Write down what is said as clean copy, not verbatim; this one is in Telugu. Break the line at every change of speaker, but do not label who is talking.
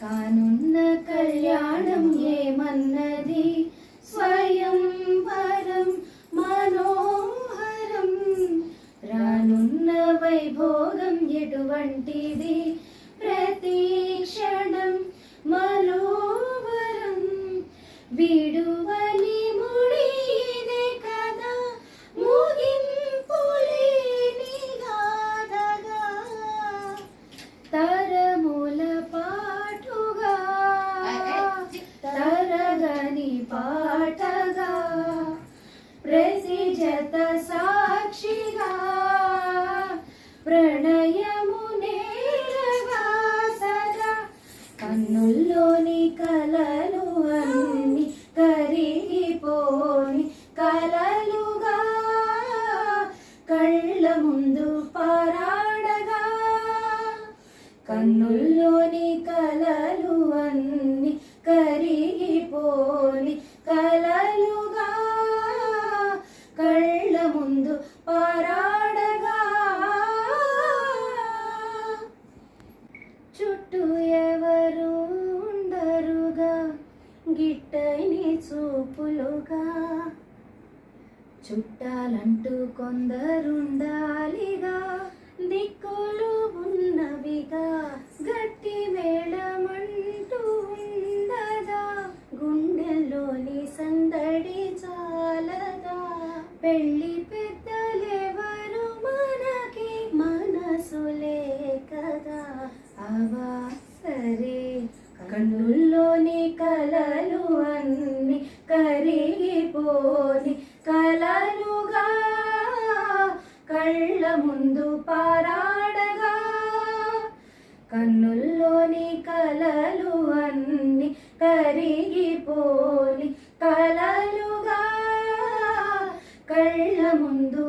కానున్న కళ్యాణం ఏమన్నది స్వయం వరం మనోహరం. రానున్న వైభోగం ఎటువంటిది ప్రతి క్షణం మనోహరం. విడువని ముడి ఇదే కదా ముగింపులేని గాథగా తరముల పాటుగా తరగని పాటగా ప్రతి జత సాక్షిగా ప్రణయము నేరగా సదా. కన్నుల్లోని కలలు అన్ని కరిగిపోని కలలుగా కళ్ళ ముందు పారాడగా. కన్నుల్లోని కలలు అన్ని కరిగిపోని కలలుగా కళ్ళ ముందు పారాడగా. చుట్టూ ఎవరు ఉండరుగా గిట్టని చూపులుగా. చుట్టాలంటూ కొందరుండాలిగా దిక్కులు ఉన్నవిగా. గట్టి మేళమంటూ ఉండదా గుండెల్లోని సందడి చాలదా. పెళ్ళి పెద్దలెవరు మనకి మనసులే కదా అవా సరే. కన్నుల్లోని కలలు అన్ని కరిగిపోని కలలుగా కళ్ళ ముందు పారాడగా. కన్నుల్లోని కలలు అన్ని కరిగిపోని కలలుగా కళ్ళ ముందు